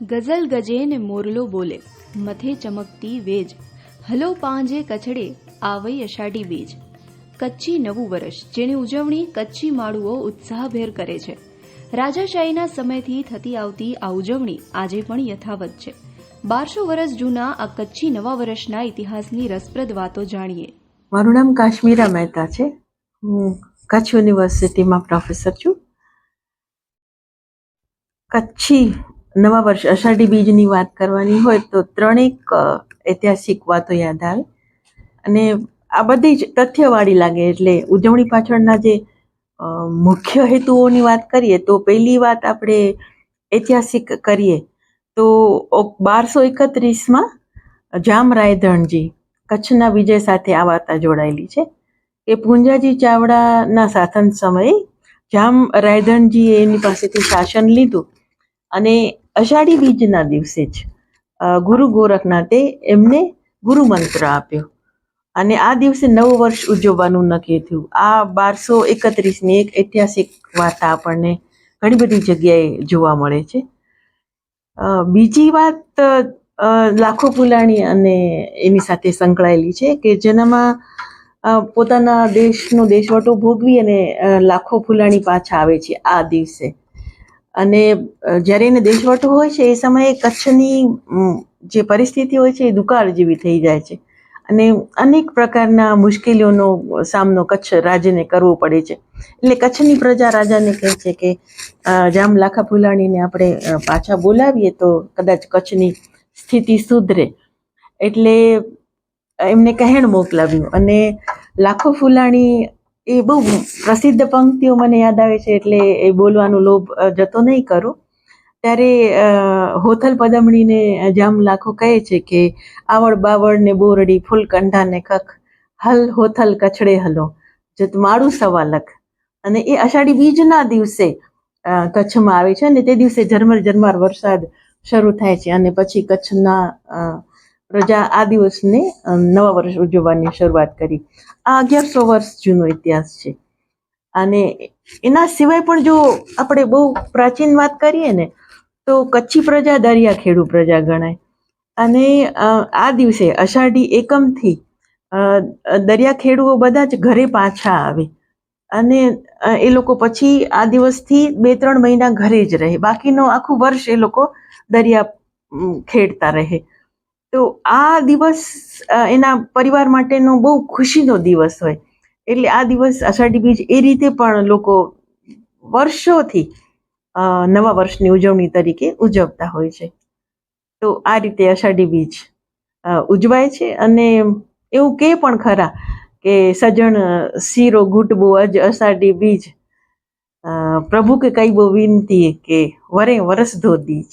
ગઝલ ગજે ને મોરલો બોલે, મથે ચમકતી veg, hello પાંજે કચડે આવઈ અષાઢી બીજ. કચ્છી નવું વર્ષ, જેની ઉજવણી કચ્છી માળુઓ ઉત્સાહભેર કરે છે. રાજાશાહીના સમયથી થતી આવતી આ ઉજવણી આજે પણ યથાવત છે. 1200 વર્ષ જૂના આ કચ્છી નવા વર્ષના ઇતિહાસની રસપ્રદ વાતો જાણીએ. મારું નામ કાશ્મીરા મહેતા છે. હું કચ્છ યુનિવર્સિટીમાં પ્રોફેસર છું. કચ્છી નવા વર્ષ અષાઢી બીજની વાત કરવાની હોય તો ત્રણેક ઐતિહાસિક વાતો યાદ આવે અને આ બધી જ તથ્યવાળી લાગે. એટલે ઉજવણી પાછળના જે મુખ્ય હેતુઓની વાત કરીએ તો પહેલી વાત આપણે ઐતિહાસિક કરીએ તો 1231માં જામ રાયધણજી કચ્છના વિજય સાથે આ વાર્તા જોડાયેલી છે કે પૂંજાજી ચાવડાના શાસન સમયે જામ રાયધણજીએ એની પાસેથી શાસન લીધું અને અષાઢી બીજના દિવસે જ ગુરુ ગોરખનાથે એમને ગુરુ મંત્ર આપ્યો અને આ દિવસે નવું વર્ષ ઉજવવાનું નક્કી થયું. આ 1231ની એક ઐતિહાસિક વાર્તા આપણને ઘણી બધી જગ્યાએ જોવા મળે છે. બીજી વાત લાખો ફુલાણી અને એની સાથે સંકળાયેલી છે કે જેનામાં પોતાના દેશનો દેશવટો ભોગવી અને લાખો ફુલાણી પાછા આવે છે આ દિવસે. અને જ્યારે એને દેશવટો હોય છે એ સમયે કચ્છની જે પરિસ્થિતિ હોય છે એ દુકાળ જેવી થઈ જાય છે અને અનેક પ્રકારના મુશ્કેલીઓનો સામનો કચ્છ રાજ્યને કરવો પડે છે. એટલે કચ્છની પ્રજા રાજાને કહે છે કે જામ લાખા ફુલાણીને આપણે પાછા બોલાવીએ તો કદાચ કચ્છની સ્થિતિ સુધરે. એટલે એમને કહેણ મોકલાવ્યું અને લાખો ફુલાણી એ બહુ પ્રસિદ્ધ પંક્તિઓ મને યાદ આવે છે એટલે એ બોલવાનો લોભ જતો નહીં કરું. ત્યારે હોથલ પદમણીને જામ લાખો કહે છે કે આવડ બાવળ ને બોરડી ફૂલ કંઠા ને કખ હલ હોથલ કચડે હલો જત માળું સવાલક. અને એ અષાઢી બીજના દિવસે કચ્છમાં આવે છે અને તે દિવસે ઝરમર વરસાદ શરૂ થાય છે અને પછી કચ્છના પ્રજા આ દિવસને નવા વર્ષ ઉજવવાની શરૂઆત કરી. આ 1100 વર્ષ જૂનો ઇતિહાસ છે. અને એના સિવાય પણ જો આપણે બહુ પ્રાચીન વાત કરીએ ને તો કચ્છી પ્રજા દરિયાખેડુ પ્રજા ગણાય અને આ દિવસે અષાઢી એકમથી દરિયાખેડુઓ બધા જ ઘરે પાછા આવે અને એ લોકો પછી આ દિવસથી 2-3 મહિના ઘરે જ રહે. બાકીનો આખું વર્ષ એ લોકો દરિયા ખેડતા રહે. તો આ દિવસ એના પરિવાર માટેનો બહુ ખુશીનો દિવસ હોય. એટલે આ દિવસ અષાઢી બીજ એ રીતે પણ લોકો વર્ષોથી નવા વર્ષની ઉજવણી તરીકે ઉજવતા હોય છે. તો આ રીતે અષાઢી બીજ ઉજવાય છે અને એવું કે પણ ખરા કે સજણ શીરો ઘૂંટબો અજ અષાઢી બીજ પ્રભુ કે કઈ બહુ વિનતી કે વરે વરસ ધો દીજ.